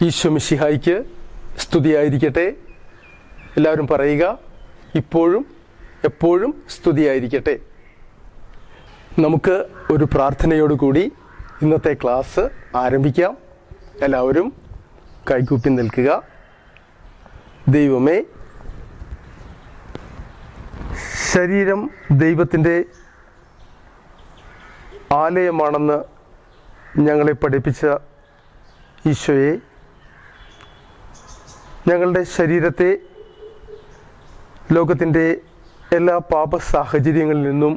ഈശോ മിശിഹായ്ക്ക് സ്തുതിയായിരിക്കട്ടെ. എല്ലാവരും പറയുക, ഇപ്പോഴും എപ്പോഴും സ്തുതിയായിരിക്കട്ടെ. നമുക്ക് ഒരു പ്രാർത്ഥനയോടുകൂടി ഇന്നത്തെ ക്ലാസ് ആരംഭിക്കാം. എല്ലാവരും കൈകൂപ്പി നിൽക്കുക. ദൈവമേ, ശരീരം ദൈവത്തിൻ്റെ ആലയമാണെന്ന് ഞങ്ങളെ പഠിപ്പിച്ച ഈശോയെ, ഞങ്ങളുടെ ശരീരത്തെ ലോകത്തിൻ്റെ എല്ലാ പാപ സാഹചര്യങ്ങളിൽ നിന്നും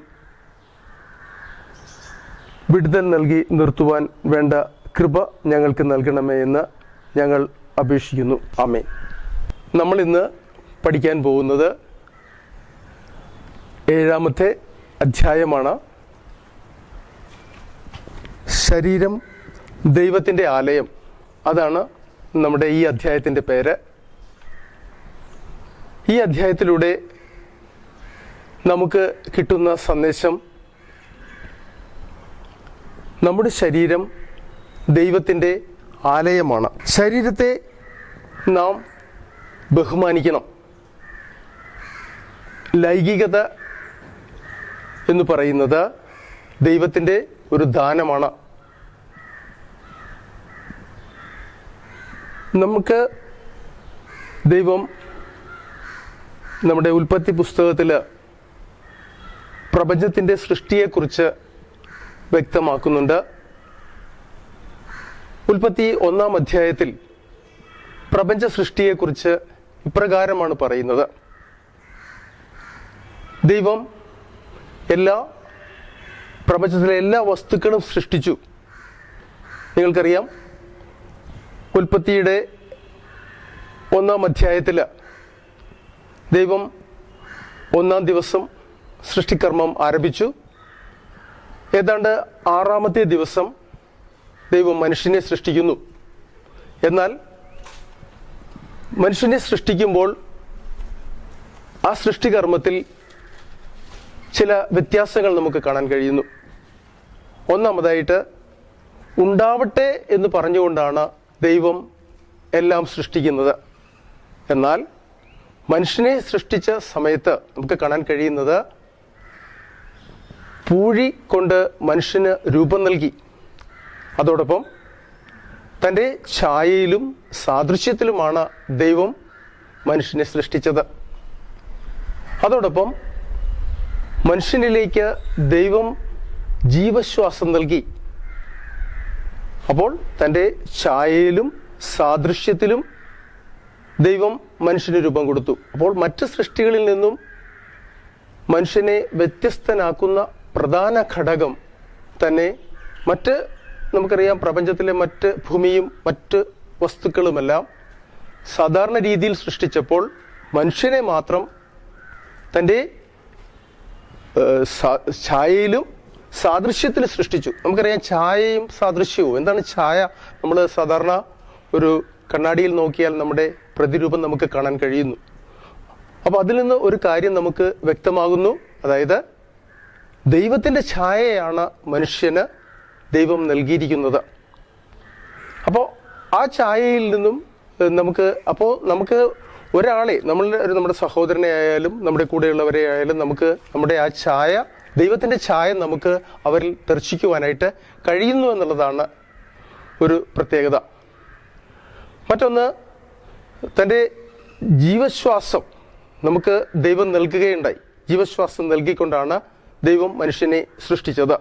വിടുതൽ നൽകി നിർത്തുവാൻ വേണ്ട കൃപ ഞങ്ങൾക്ക് നൽകണമേ എന്ന് ഞങ്ങൾ അപേക്ഷിക്കുന്നു. ആമേൻ. നമ്മളിന്ന് പഠിക്കാൻ പോകുന്നത് 7-ാമത്തെ അധ്യായമാണ്. ശരീരം ദൈവത്തിൻ്റെ ആലയം, അതാണ് നമ്മുടെ ഈ അധ്യായത്തിൻ്റെ പേര്. ഈ അധ്യായത്തിലൂടെ നമുക്ക് കിട്ടുന്ന സന്ദേശം, നമ്മുടെ ശരീരം ദൈവത്തിൻ്റെ ആലയമാണ്. ശരീരത്തെ നാം ബഹുമാനിക്കണം. ലൈംഗികത എന്ന് പറയുന്നത് ദൈവത്തിൻ്റെ ഒരു ദാനമാണ്. നമുക്ക് ദൈവം നമ്മുടെ ഉൽപ്പത്തി പുസ്തകത്തിൽ പ്രപഞ്ചത്തിൻ്റെ സൃഷ്ടിയെക്കുറിച്ച് വ്യക്തമാക്കുന്നുണ്ട്. ഉൽപ്പത്തി 1-ാം അധ്യായത്തിൽ പ്രപഞ്ച സൃഷ്ടിയെക്കുറിച്ച് ഇപ്രകാരമാണ് പറയുന്നത്. ദൈവം പ്രപഞ്ചത്തിലെ എല്ലാ വസ്തുക്കളും സൃഷ്ടിച്ചു. നിങ്ങൾക്കറിയാം, ഉൽപ്പത്തിയുടെ 1-ാം അധ്യായത്തിൽ ദൈവം 1-ാം ദിവസം സൃഷ്ടികർമ്മം ആരംഭിച്ചു. ഏതാണ്ട് 6-ാമത്തെ ദിവസം ദൈവം മനുഷ്യനെ സൃഷ്ടിക്കുന്നു. എന്നാൽ മനുഷ്യനെ സൃഷ്ടിക്കുമ്പോൾ ആ സൃഷ്ടികർമ്മത്തിൽ ചില വ്യത്യാസങ്ങൾ നമുക്ക് കാണാൻ കഴിയുന്നു. ഒന്നാമതായിട്ട്, ഉണ്ടാവട്ടെ എന്ന് പറഞ്ഞുകൊണ്ടാണ് ദൈവം എല്ലാം സൃഷ്ടിക്കുന്നത്. എന്നാൽ മനുഷ്യനെ സൃഷ്ടിച്ച സമയത്ത് നമുക്ക് കാണാൻ കഴിയുന്നത്, പൂഴി കൊണ്ട് മനുഷ്യന് രൂപം നൽകി. അതോടൊപ്പം തൻ്റെ ഛായയിലും സാദൃശ്യത്തിലുമാണ് ദൈവം മനുഷ്യനെ സൃഷ്ടിച്ചത്. അതോടൊപ്പം മനുഷ്യനിലേക്ക് ദൈവം ജീവശ്വാസം നൽകി. അപ്പോൾ തൻ്റെ ഛായയിലും സാദൃശ്യത്തിലും ദൈവം മനുഷ്യന് രൂപം കൊടുത്തു. അപ്പോൾ മറ്റ് സൃഷ്ടികളിൽ നിന്നും മനുഷ്യനെ വ്യത്യസ്തനാക്കുന്ന പ്രധാന ഘടകം തന്നെ നമുക്കറിയാം, പ്രപഞ്ചത്തിലെ മറ്റ് ഭൂമിയും മറ്റ് വസ്തുക്കളുമെല്ലാം സാധാരണ രീതിയിൽ സൃഷ്ടിച്ചപ്പോൾ മനുഷ്യനെ മാത്രം തൻ്റെ ഛായയിലും സാദൃശ്യത്തിൽ സൃഷ്ടിച്ചു. നമുക്കറിയാം, ഛായയും സാദൃശ്യവും എന്താണ്. ഛായ, നമ്മൾ സാധാരണ ഒരു കണ്ണാടിയിൽ നോക്കിയാൽ നമ്മുടെ പ്രതിരൂപം നമുക്ക് കാണാൻ കഴിയുന്നു. അപ്പോൾ അതിൽ നിന്ന് ഒരു കാര്യം നമുക്ക് വ്യക്തമാകുന്നു. അതായത്, ദൈവത്തിൻ്റെ ഛായയാണ് മനുഷ്യന് ദൈവം നൽകിയിരിക്കുന്നത്. അപ്പോൾ ആ ഛായയിൽ നിന്നും നമുക്ക് ഒരാളെ, നമ്മുടെ സഹോദരനെ ആയാലും നമ്മുടെ കൂടെയുള്ളവരെ ആയാലും നമുക്ക് നമ്മുടെ ആ ഛായ, ദൈവത്തിൻ്റെ ഛായ നമുക്ക് അവരിൽ ദർശിക്കുവാനായിട്ട് കഴിയുന്നു എന്നുള്ളതാണ് ഒരു പ്രത്യേകത. മറ്റൊന്ന്, തൻ്റെ ജീവശ്വാസം നമുക്ക് ദൈവം നൽകുകയുണ്ടായി. ജീവശ്വാസം നൽകിക്കൊണ്ടാണ് ദൈവം മനുഷ്യനെ സൃഷ്ടിച്ചത്.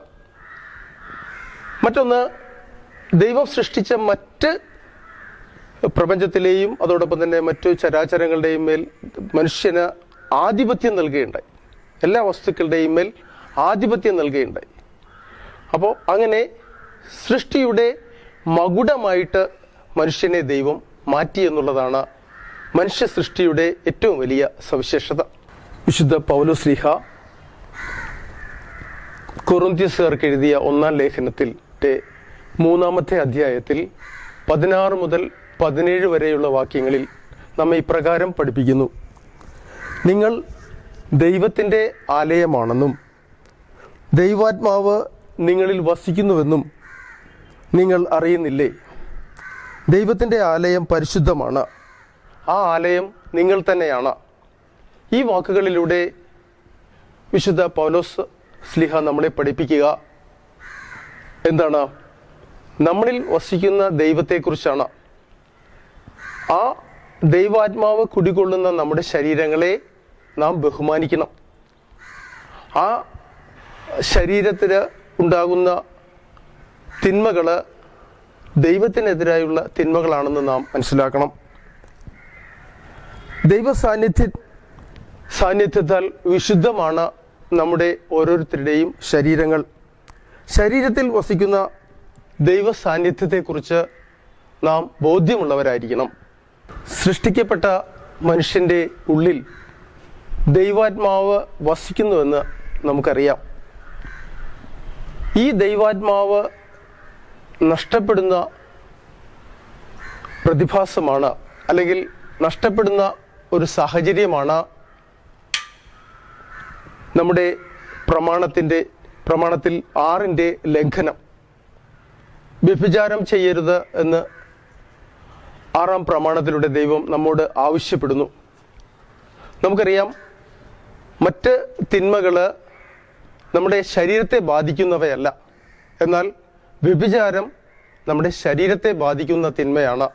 മറ്റൊന്ന്, ദൈവം സൃഷ്ടിച്ച മറ്റ് പ്രപഞ്ചത്തിലെയും അതോടൊപ്പം തന്നെ മറ്റു ചരാചരങ്ങളുടെയും മേൽ മനുഷ്യന് ആധിപത്യം നൽകുകയുണ്ടായി. എല്ലാ വസ്തുക്കളുടെയും മേൽ ആധിപത്യം നൽകുകയുണ്ടായി. അപ്പോൾ അങ്ങനെ സൃഷ്ടിയുടെ മകുടമായിട്ട് മനുഷ്യനെ ദൈവം മാറ്റി എന്നുള്ളതാണ് മനുഷ്യ സൃഷ്ടിയുടെ ഏറ്റവും വലിയ സവിശേഷത. വിശുദ്ധ പൗലോസ്ലീഹ കൊറിന്ത്യർക്കാർക്ക് എഴുതിയ 1-ാം ലേഖനത്തിൻ്റെ 3-ാമത്തെ അധ്യായത്തിൽ 16 മുതൽ 17 വരെയുള്ള വാക്യങ്ങളിൽ നമ്മെ ഇപ്രകാരം പഠിപ്പിക്കുന്നു. നിങ്ങൾ ദൈവത്തിൻ്റെ ആലയമാണെന്നും ദൈവാത്മാവ് നിങ്ങളിൽ വസിക്കുന്നുവെന്നും നിങ്ങൾ അറിയുന്നില്ലേ? ദൈവത്തിൻ്റെ ആലയം പരിശുദ്ധമാണ്. ആ ആലയം നിങ്ങൾ തന്നെയാണ്. ഈ വാക്കുകളിലൂടെ വിശുദ്ധ പൗലോസ് ശ്ലീഹ നമ്മളെ പഠിപ്പിക്കുക എന്താണ്? നമ്മളിൽ വസിക്കുന്ന ദൈവത്തെക്കുറിച്ചാണ്. ആ ദൈവാത്മാവ് കുടികൊള്ളുന്ന നമ്മുടെ ശരീരങ്ങളെ നാം ബഹുമാനിക്കണം. ആ ശരീരത്തിൽ ഉണ്ടാകുന്ന തിന്മകൾ ദൈവത്തിനെതിരായുള്ള തിന്മകളാണെന്ന് നാം മനസ്സിലാക്കണം. ദൈവ സാന്നിധ്യത്താൽ വിശുദ്ധമാണ് നമ്മുടെ ഓരോരുത്തരുടെയും ശരീരങ്ങൾ. ശരീരത്തിൽ വസിക്കുന്ന ദൈവ സാന്നിധ്യത്തെക്കുറിച്ച് നാം ബോധ്യമുള്ളവരായിരിക്കണം. സൃഷ്ടിക്കപ്പെട്ട മനുഷ്യൻ്റെ ഉള്ളിൽ ദൈവാത്മാവ് വസിക്കുന്നുവെന്ന് നമുക്കറിയാം. ഈ ദൈവാത്മാവ് നഷ്ടപ്പെടുന്ന പ്രതിഭാസമാണ്, അല്ലെങ്കിൽ നഷ്ടപ്പെടുന്ന ഒരു സാഹചര്യമാണ് നമ്മുടെ പ്രമാണത്തിൽ 6-ന്റെ ലംഘനം. വ്യഭിചാരം ചെയ്യരുത് എന്ന് 6-ാം പ്രമാണത്തിലൂടെ ദൈവം നമ്മോട് ആവശ്യപ്പെടുന്നു. നമുക്കറിയാം, മറ്റ് തിന്മകൾ നമ്മുടെ ശരീരത്തെ ബാധിക്കുന്നവയല്ല. എന്നാൽ വ്യഭിചാരം നമ്മുടെ ശരീരത്തെ ബാധിക്കുന്ന തിന്മയാണ്.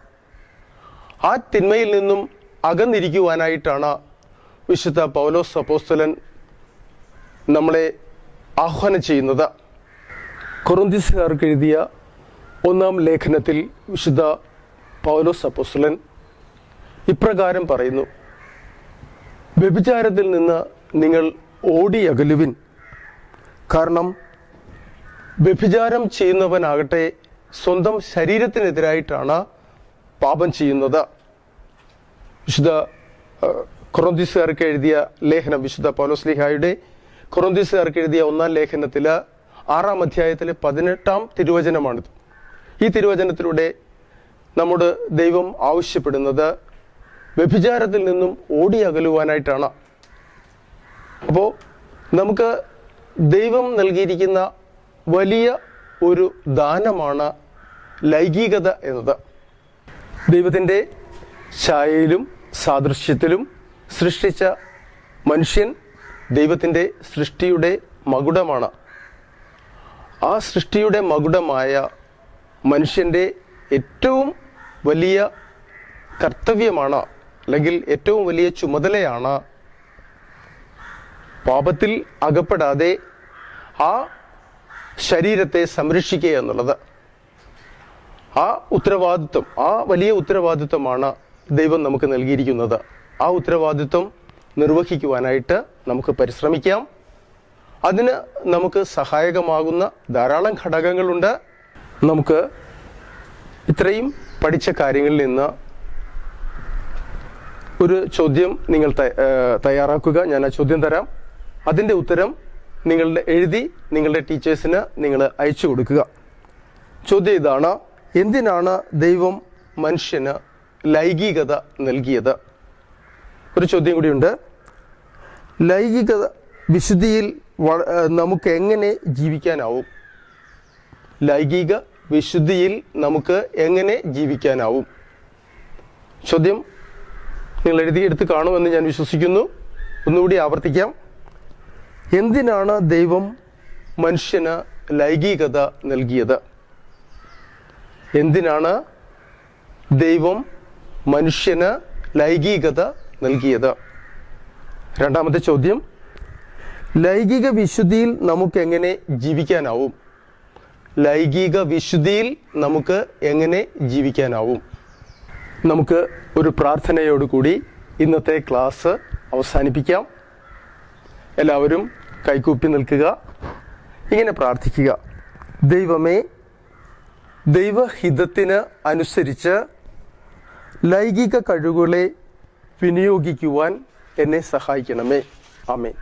ആ തിന്മയിൽ നിന്നും അകന്നിരിക്കുവാനായിട്ടാണ് വിശുദ്ധ പൗലോസ് അപ്പോസ്തലൻ നമ്മളെ ആഹ്വാനം ചെയ്യുന്നത്. കൊറിന്ത്യൻകാർക്ക് എഴുതിയ 1-ാം ലേഖനത്തിൽ വിശുദ്ധ പൗലോസ് അപ്പോസ്തലൻ ഇപ്രകാരം പറയുന്നു: വ്യഭിചാരത്തിൽ നിന്ന് നിങ്ങൾ ഓടിയകലുവിൻ. കാരണം വ്യഭിചാരം ചെയ്യുന്നവനാകട്ടെ സ്വന്തം ശരീരത്തിനെതിരായിട്ടാണ് പാപം ചെയ്യുന്നത്. വിശുദ്ധ കൊറിന്ത്യൻകാർക്ക് എഴുതിയ ലേഖനം, വിശുദ്ധ പൗലോസ് ശ്ലീഹായുടെ കൊറിന്ത്യൻകാർക്ക് എഴുതിയ 1-ാം ലേഖനത്തിൽ 6-ാം അധ്യായത്തിലെ 18-ാം തിരുവചനമാണിത്. ഈ തിരുവചനത്തിലൂടെ നമ്മുടെ ദൈവം ആവശ്യപ്പെടുന്നത് വ്യഭിചാരത്തിൽ നിന്നും ഓടിയകലുവാനായിട്ടാണ്. അപ്പോൾ നമുക്ക് ദൈവം നൽകിയിരിക്കുന്ന വലിയ ഒരു ദാനമാണ് ലൈംഗികത എന്നത്. ദൈവത്തിൻ്റെ ഛായയിലും സാദൃശ്യത്തിലും സൃഷ്ടിച്ച മനുഷ്യൻ ദൈവത്തിൻ്റെ സൃഷ്ടിയുടെ മകുടമാണ്. ആ സൃഷ്ടിയുടെ മകുടമായ മനുഷ്യൻ്റെ ഏറ്റവും വലിയ കർത്തവ്യമാണ്, അല്ലെങ്കിൽ ഏറ്റവും വലിയ ചുമതലയാണ് പാപത്തിൽ അകപ്പെടാതെ ആ ശരീരത്തെ സംരക്ഷിക്കുക എന്നുള്ളത്. ആ വലിയ ഉത്തരവാദിത്വമാണ് ദൈവം നമുക്ക് നൽകിയിരിക്കുന്നത്. ആ ഉത്തരവാദിത്വം നിർവഹിക്കുവാനായിട്ട് നമുക്ക് പരിശ്രമിക്കാം. അതിന് നമുക്ക് സഹായകമാകുന്ന ധാരാളം ഘടകങ്ങളുണ്ട്. നമുക്ക് ഇത്രയും പഠിച്ച കാര്യങ്ങളിൽ നിന്ന് ഒരു ചോദ്യം നിങ്ങൾ തയ്യാറാക്കുക. ഞാൻ ആ ചോദ്യം തരാം. അതിൻ്റെ ഉത്തരം എഴുതി നിങ്ങളുടെ ടീച്ചേഴ്സിന് നിങ്ങൾ അയച്ചു കൊടുക്കുക. ചോദ്യം ഇതാണ്: എന്തിനാണ് ദൈവം മനുഷ്യന് ലൈംഗികത നൽകിയത്? ഒരു ചോദ്യം കൂടിയുണ്ട്. ലൈംഗികത വിശുദ്ധിയിൽ നമുക്ക് എങ്ങനെ ജീവിക്കാനാവും? ലൈംഗിക വിശുദ്ധിയിൽ നമുക്ക് എങ്ങനെ ജീവിക്കാനാവും? ചോദ്യം നിങ്ങൾ എഴുതിയെടുത്ത് കാണുമെന്ന് ഞാൻ വിശ്വസിക്കുന്നു. ഒന്നുകൂടി ആവർത്തിക്കാം. എന്തിനാണ് ദൈവം മനുഷ്യന് ലൈംഗികത നൽകിയത്? എന്തിനാണ് ദൈവം മനുഷ്യന് ലൈംഗികത നൽകിയത്? രണ്ടാമത്തെ ചോദ്യം: ലൈംഗിക വിശുദ്ധിയിൽ നമുക്ക് എങ്ങനെ ജീവിക്കാനാവും? ലൈംഗിക വിശുദ്ധിയിൽ നമുക്ക് എങ്ങനെ ജീവിക്കാനാവും? നമുക്ക് ഒരു പ്രാർത്ഥനയോടുകൂടി ഇന്നത്തെ ക്ലാസ് അവസാനിപ്പിക്കാം. എല്ലാവരും കൈകൂപ്പി നിൽക്കുക. ഇങ്ങനെ പ്രാർത്ഥിക്കുക: ദൈവമേ, ദൈവഹിതത്തിന് അനുസരിച്ച് ലൈംഗിക കഴിവുകളെ വിനിയോഗിക്കുവാൻ എന്നെ സഹായിക്കണമേ. ആമേൻ.